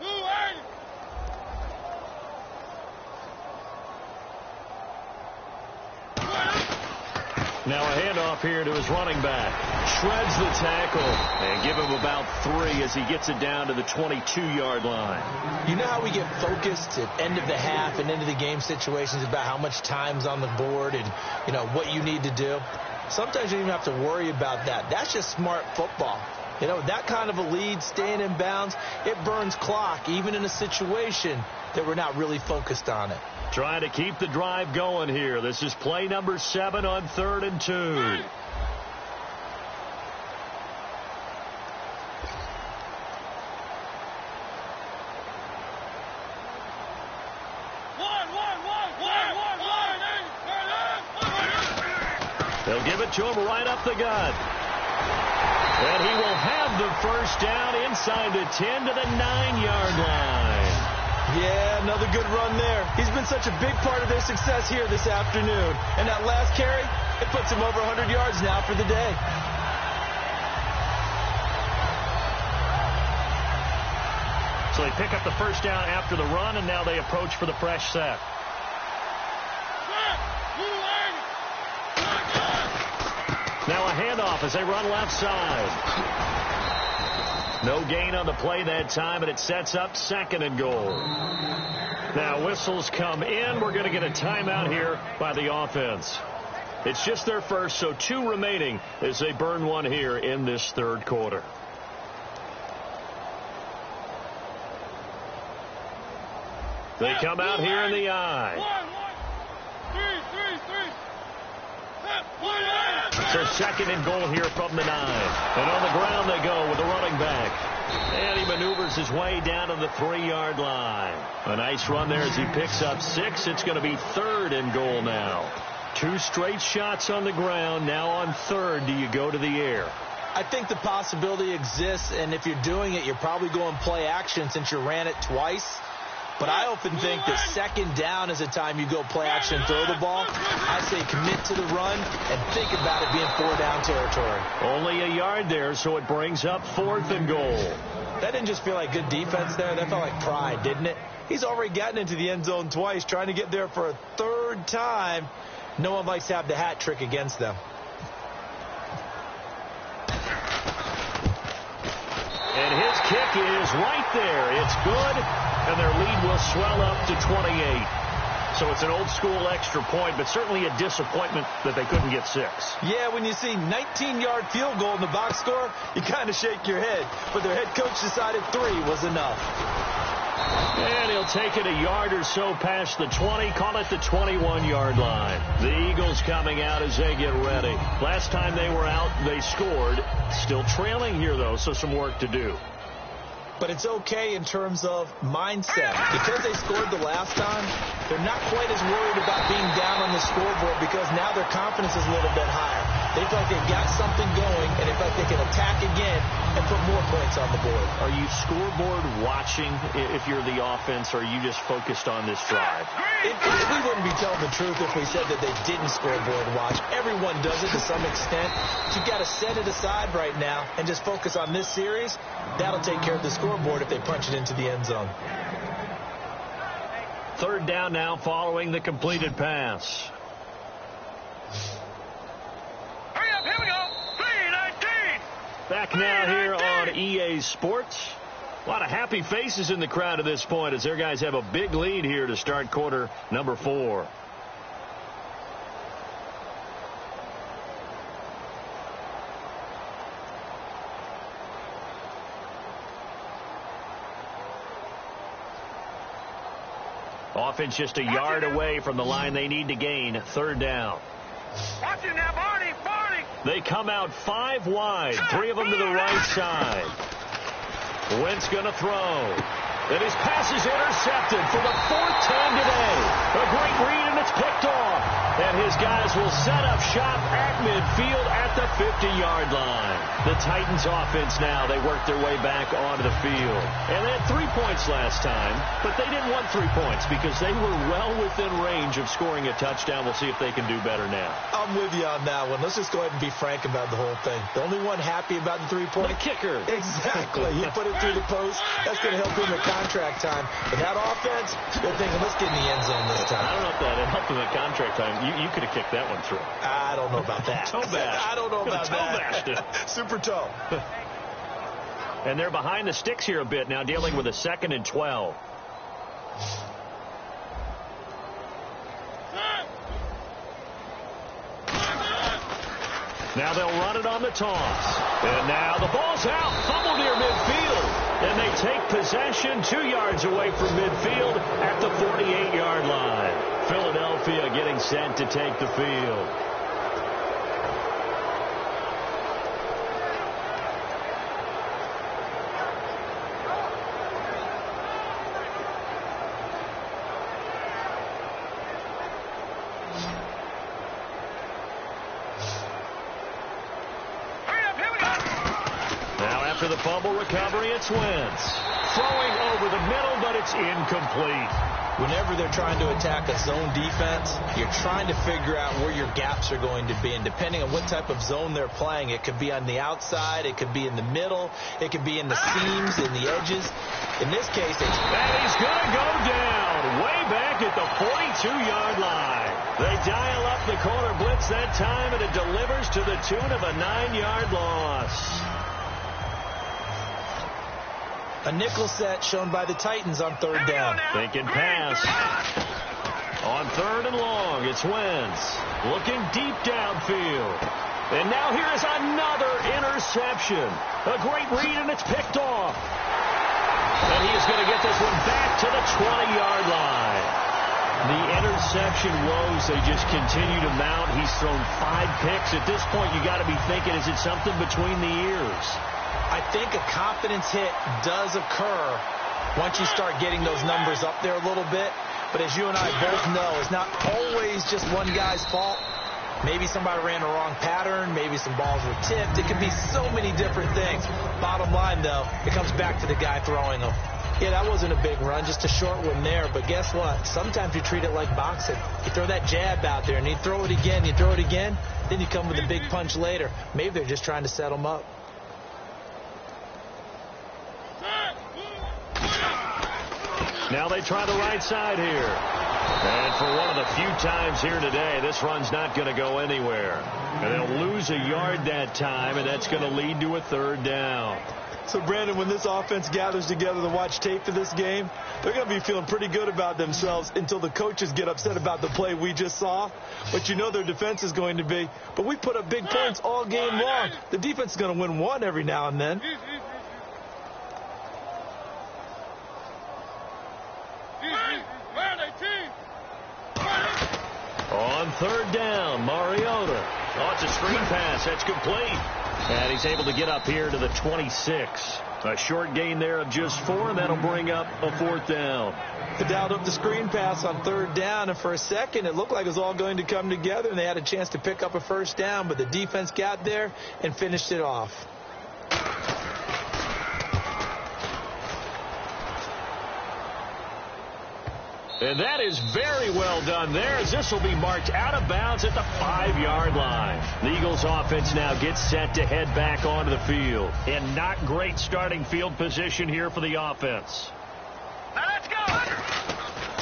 B: Now a handoff here to his running back. Shreds the tackle and give him about 3 as he gets it down to the 22-yard line.
C: You know how we get focused at end of the half and into the game situations about how much time's on the board and, you know, what you need to do? Sometimes you don't even have to worry about that. That's just smart football. You know, that kind of a lead, staying in bounds, it burns clock, even in a situation that we're not really focused on it.
B: Trying to keep the drive going here. This is play number 7 on 3rd and 2.
D: 1, 1.
B: They'll give it to him right up the gut. And he will have the first down inside the 10 to the 9-yard line.
C: Yeah, another good run there. He's been such a big part of their success here this afternoon. And that last carry, it puts him over 100 yards now for the day.
B: So they pick up the first down after the run, and now they approach for the fresh set. Now a handoff as they run left side. No gain on the play that time, and it sets up 2nd and goal. Now whistles come in. We're going to get a timeout here by the offense. It's just their first, so 2 remaining as they burn one here in this 3rd quarter. They come out here in the eye.
D: 3.
B: So 2nd and goal here from the 9. And on the ground they go with the running back. And he maneuvers his way down to the 3-yard line. A nice run there as he picks up 6. It's going to be 3rd and goal now. 2 straight shots on the ground. Now on 3rd, do you go to the air?
C: I think the possibility exists, and if you're doing it, you're probably going play action since you ran it twice. But I often think that 2nd down is the time you go play action and throw the ball. I say commit to the run and think about it being 4-down territory.
B: Only a yard there, so it brings up 4th and goal.
C: That didn't just feel like good defense there. That felt like pride, didn't it? He's already gotten into the end zone twice, trying to get there for a 3rd time. No one likes to have the hat trick against them.
B: And his kick is right there. It's good, and their lead will swell up to 28. So it's an old-school extra point, but certainly a disappointment that they couldn't get 6.
C: Yeah, when you see 19-yard field goal in the box score, you kind of shake your head. But their head coach decided 3 was enough.
B: And he'll take it a yard or so past the 20, call it the 21-yard line. The Eagles coming out as they get ready. Last time they were out, they scored. Still trailing here, though, so some work to do.
C: But it's okay in terms of mindset. Because they scored the last time, they're not quite as worried about being down on the scoreboard because now their confidence is a little bit higher. They feel like they've got something going, and they feel like they can attack again and put more points on the board.
B: Are you scoreboard watching if you're the offense, or are you just focused on this drive?
C: We wouldn't be telling the truth if we said that they didn't scoreboard watch. Everyone does it to some extent. But you've got to set it aside right now and just focus on this series. That'll take care of the scoreboard if they punch it into the end zone.
B: 3rd down now following the completed pass.
D: Hurry up, here we go. 3:19.
B: Back now here on EA Sports. A lot of happy faces in the crowd at this point as their guys have a big lead here to start quarter number 4. Offense just a yard away from the line they need to gain. 3rd down.
D: Watch it now, Barney.
B: They come out 5 wide. 3 of them to the right side. Wentz going to throw. And his pass is intercepted for the 4th time today. A great read, and it's picked off. And his guys will set up shop at midfield at the 50-yard line. The Titans offense now, they work their way back onto the field. And they had 3 points last time, but they didn't want 3 points because they were well within range of scoring a touchdown. We'll see if they can do better now.
C: I'm with you on that one. Let's just go ahead and be frank about the whole thing. The only one happy about the 3-point.
B: The kicker.
C: Exactly. He put it through the post. That's going to help him at contract time. But that offense, they're thinking, let's get in the end zone this time.
B: I don't know if that helped him at contract time. You could have kicked that one through.
C: I don't know about that.
B: Toe bash.
C: I don't know about that.
B: Toe bashed it.
C: Super toe.
B: And they're behind the sticks here a bit now, dealing with a 2nd and 12. Now they'll run it on the toss. And now the ball's out, fumble near midfield. And they take possession 2 yards away from midfield at the 48-yard line. Philadelphia getting set to take the field. After the fumble recovery, it's Wentz. Throwing over the middle, but it's incomplete.
C: Whenever they're trying to attack a zone defense, you're trying to figure out where your gaps are going to be. And depending on what type of zone they're playing, it could be on the outside, it could be in the middle, it could be in the seams, in the edges. In this case, it's...
B: And he's going to go down way back at the 42-yard line. They dial up the corner blitz that time, and it delivers to the tune of a 9-yard loss.
C: A nickel set shown by the Titans on third down.
B: Thinking pass. On third and long, it's Wentz. Looking deep downfield. And now here is another interception. A great read, and it's picked off. And he is going to get this one back to the 20-yard line. The interception woes, they just continue to mount. He's thrown 5 picks. At this point, you got to be thinking, is it something between the ears?
C: I think a confidence hit does occur once you start getting those numbers up there a little bit. But as you and I both know, it's not always just one guy's fault. Maybe somebody ran a wrong pattern. Maybe some balls were tipped. It could be so many different things. Bottom line, though, it comes back to the guy throwing them. Yeah, that wasn't a big run, just a short one there. But guess what? Sometimes you treat it like boxing. You throw that jab out there, and you throw it again, then you come with a big punch later. Maybe they're just trying to set them up.
B: Now they try the right side here. And for one of the few times here today, this run's not going to go anywhere. And they'll lose a yard that time, and that's going to lead to a third down.
C: So, Brandon, when this offense gathers together to watch tape of this game, they're going to be feeling pretty good about themselves until the coaches get upset about the play we just saw. But you know their defense is going to be. But we put up big points all game long. The defense is going to win one every now and then.
B: On third down, Mariota. Oh, it's a screen pass. That's complete. And he's able to get up here to the 26. A short gain there of just 4, and that'll bring up a 4th down.
C: They dialed up the screen pass on third down, and for a second it looked like it was all going to come together, and they had a chance to pick up a first down, but the defense got there and finished it off.
B: And that is very well done there, as this will be marked out of bounds at the 5-yard line. The Eagles offense now gets set to head back onto the field. And not great starting field position here for the offense.
D: Now let's go.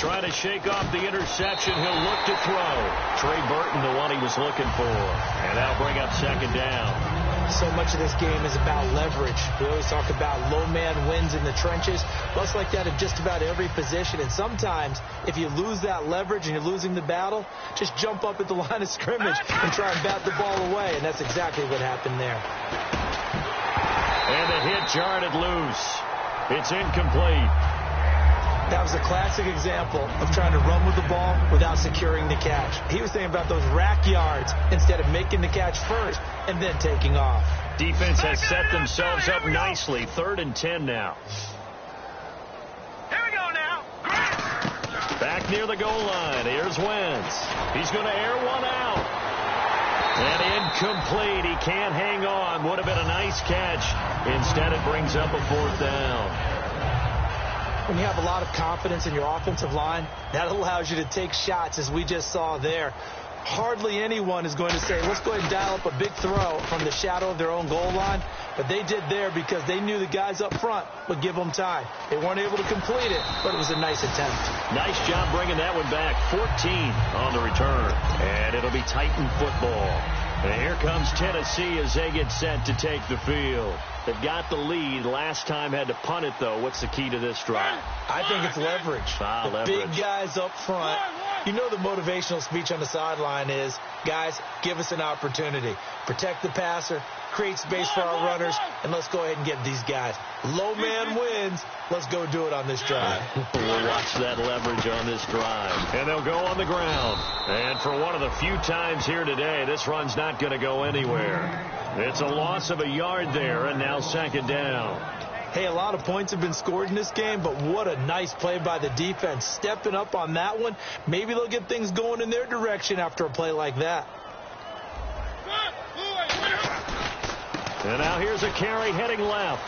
B: Trying to shake off the interception. He'll look to throw. Trey Burton, the one he was looking for. And that'll bring up second down.
C: So much of this game is about leverage. We always talk about low man wins in the trenches. Well, it's like that in just about every position. And sometimes, if you lose that leverage and you're losing the battle, just jump up at the line of scrimmage and try and bat the ball away. And that's exactly what happened there.
B: And the hit jarred loose. It's incomplete.
C: That was a classic example of trying to run with the ball without securing the catch. He was thinking about those rack yards instead of making the catch first and then taking off.
B: Defense has set themselves up nicely. 3rd and 10 now.
D: Here we go now.
B: Back near the goal line. Here's Wentz. He's going to air one out. And incomplete. He can't hang on. Would have been a nice catch. Instead, it brings up a 4th down.
C: When you have a lot of confidence in your offensive line, that allows you to take shots, as we just saw there. Hardly anyone is going to say, let's go ahead and dial up a big throw from the shadow of their own goal line. But they did there because they knew the guys up front would give them time. They weren't able to complete it, but it was a nice attempt.
B: Nice job bringing that one back. 14 on the return. And it'll be Titan football. And here comes Tennessee as they get set to take the field. They've got the lead. Last time had to punt it, though. What's the key to this drive?
C: I think it's leverage.
B: Leverage.
C: Big guys up front You know the motivational speech on the sideline is, guys, give us an opportunity. Protect the passer, create space for our runners, and let's go ahead and get these guys. Low man wins. Let's go do it on this drive.
B: We'll watch that leverage on this drive. And they'll go on the ground. And for one of the few times here today, this run's not going to go anywhere. It's a loss of a yard there, and now second down.
C: Hey, a lot of points have been scored in this game, but what a nice play by the defense. Stepping up on that one. Maybe they'll get things going in their direction after a play like that.
B: And now here's a carry heading left.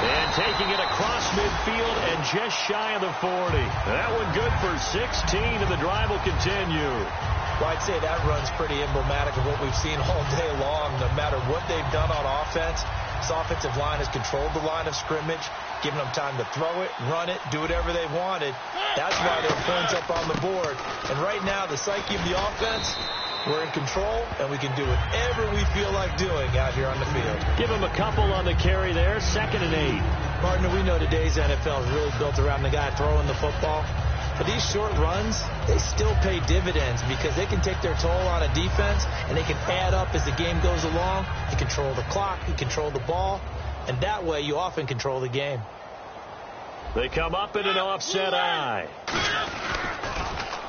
B: And taking it across midfield and just shy of the 40. That one good for 16, and the drive will continue.
C: Well, I'd say that run's pretty emblematic of what we've seen all day long. No matter what they've done on offense, this offensive line has controlled the line of scrimmage, giving them time to throw it, run it, do whatever they wanted. That's why there are points up on the board. And right now, the psyche of the offense, we're in control, and we can do whatever we feel like doing out here on the field.
B: Give him a couple on the carry there, 2nd and 8.
C: Partner, we know today's NFL is really built around the guy throwing the football. But these short runs, they still pay dividends because they can take their toll on a defense, and they can add up as the game goes along. You control the clock, you control the ball, and that way you often control the game.
B: They come up in an offset eye.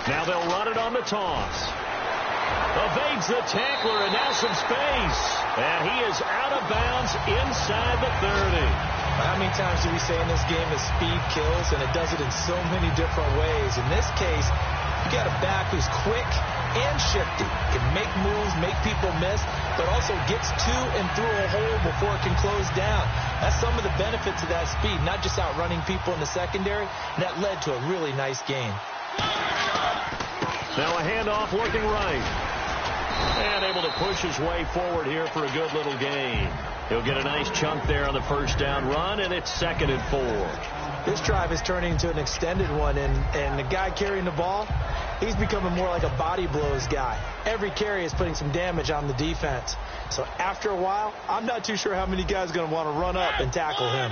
B: Now they'll run it on the toss. Evades the tackler, and now some space. And he is out of bounds inside the 30.
C: How many times do we say in this game that speed kills, and it does it in so many different ways? In this case, you got a back who's quick and shifty, can make moves, make people miss, but also gets to and through a hole before it can close down. That's some of the benefits of that speed, not just outrunning people in the secondary, and that led to a really nice game.
B: Now a handoff looking right. And able to push his way forward here for a good little gain. He'll get a nice chunk there on the first down run, and it's 2nd and 4.
C: This drive is turning into an extended one, and the guy carrying the ball, he's becoming more like a body blows guy. Every carry is putting some damage on the defense. So after a while, I'm not too sure how many guys are going to want to run up and tackle him.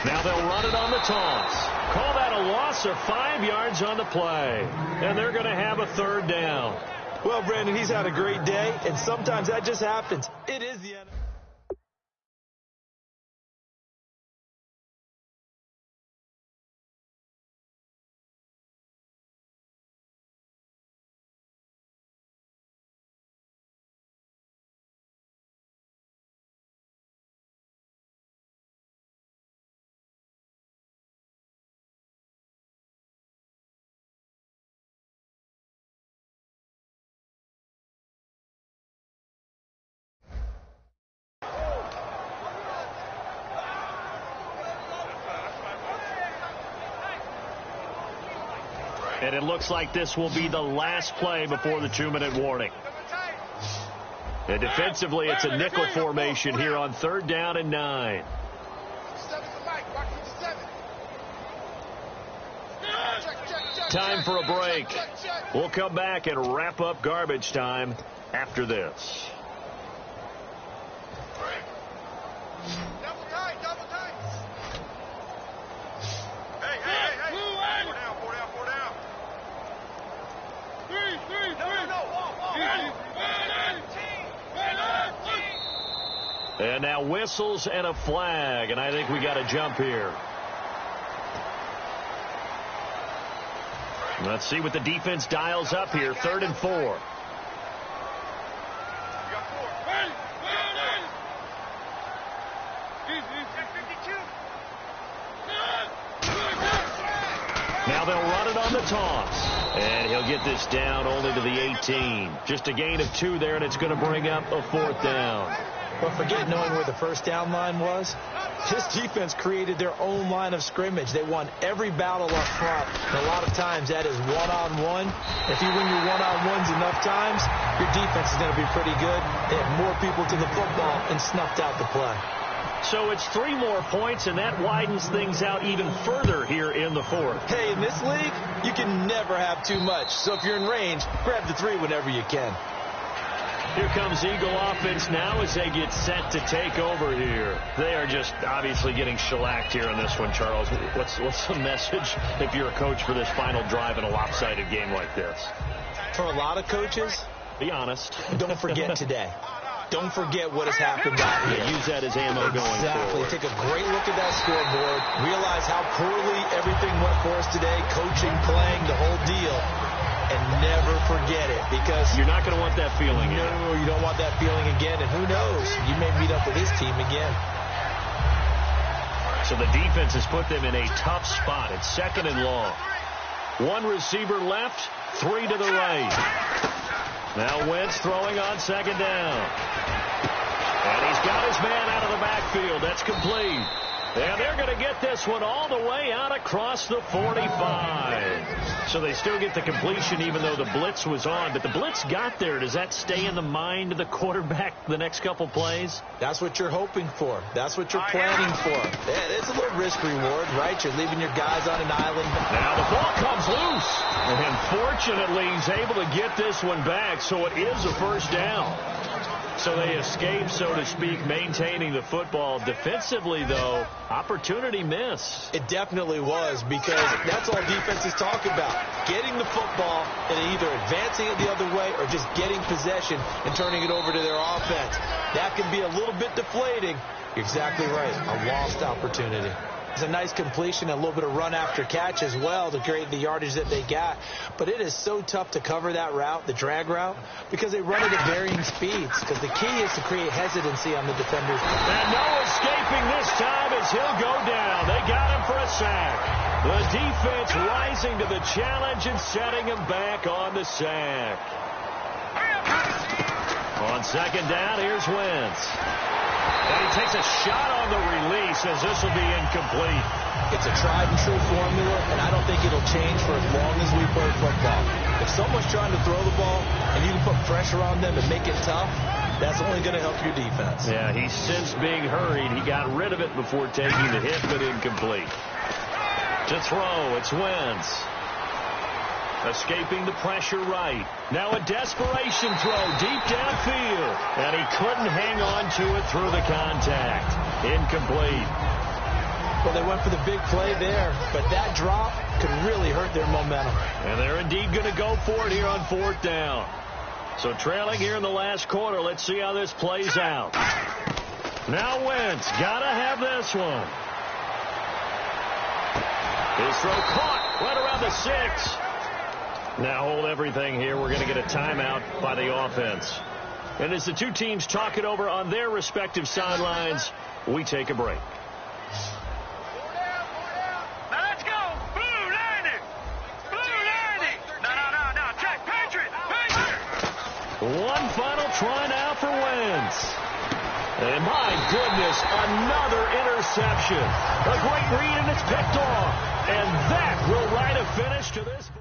B: Now they'll run it on the toss. Call that a loss of 5 yards on the play. And they're going to have a 3rd down.
C: Well, Brandon, he's had a great day, and sometimes that just happens. It is the end.
B: And it looks like this will be the last play before the 2-minute warning. And defensively, it's a nickel formation here on 3rd down and 9. Time for a break. We'll come back and wrap up garbage time after this. And now whistles and a flag, and I think we got a jump here. Let's see what the defense dials up here. 3rd and 4. Now they'll run it on the toss. And he'll get this down only to the 18. Just a gain of 2 there, and it's going to bring up a 4th down.
C: But forget knowing where the first down line was. This defense created their own line of scrimmage. They won every battle up front. And a lot of times that is one-on-one. If you win your one-on-ones enough times, your defense is going to be pretty good. They had more people to the football and snuffed out the play.
B: So it's 3 more points, and that widens things out even further here in the 4th.
C: Hey, in this league, you can never have too much. So if you're in range, grab the 3 whenever you can.
B: Here comes Eagle offense now as they get set to take over here. They are just obviously getting shellacked here in this one, Charles. What's the message if you're a coach for this final drive in a lopsided game like this?
C: For a lot of coaches,
B: be honest.
C: Don't forget today. Don't forget what has happened out here.
B: Use that as ammo going
C: Exactly.
B: forward.
C: Take a great look at that scoreboard. Realize how poorly everything went for us today. Coaching, playing, the whole deal. And never forget it, because
B: you're not going to want that feeling again.
C: No, you don't want that feeling again. And who knows? You may meet up with his team again.
B: So the defense has put them in a tough spot. It's 2nd and long. 1 receiver left, 3 to the right. Now Wentz throwing on 2nd down. And he's got his man out of the backfield. That's complete. And they're going to get this one all the way out across the 45. So they still get the completion even though the blitz was on. But the blitz got there. Does that stay in the mind of the quarterback the next couple plays?
C: That's what you're hoping for. That's what you're planning for. Yeah, it's a little risk reward, right? You're leaving your guys on an island.
B: Now the ball comes loose. And fortunately, he's able to get this one back. So it is a first down. So they escape, so to speak, maintaining the football. Defensively, though, opportunity miss.
C: It definitely was, because that's all defenses talk about. Getting the football and either advancing it the other way or just getting possession and turning it over to their offense. That can be a little bit deflating. You're exactly right. A lost opportunity. It's a nice completion, a little bit of run after catch as well to create the yardage that they got. But it is so tough to cover that route, the drag route, because they run it at varying speeds. Because the key is to create hesitancy on the defenders.
B: And no escaping this time as he'll go down. They got him for a sack. The defense rising to the challenge and setting him back on the sack. On 2nd down, here's Wentz. And he takes a shot on the release as this will be incomplete.
C: It's a tried-and-true formula, and I don't think it'll change for as long as we play football. If someone's trying to throw the ball and you can put pressure on them and make it tough, that's only going to help your defense.
B: Yeah, he's since being hurried. He got rid of it before taking the hit, but incomplete. To throw, it's Wentz. Escaping the pressure right. Now a desperation throw deep downfield. And he couldn't hang on to it through the contact. Incomplete.
C: Well, they went for the big play there, but that drop could really hurt their momentum.
B: And they're indeed going to go for it here on 4th down. So trailing here in the last quarter. Let's see how this plays out. Now Wentz. Got to have this one. His throw caught right around the 6. Now hold everything here. We're going to get a timeout by the offense. And as the two teams talk it over on their respective sidelines, we take a break.
D: Now let's go. Blue 90. Blue 90. No. Check. Patriot.
B: One final try now for Wentz. And my goodness, another interception. A great read, and it's picked off. And that will write a finish to this.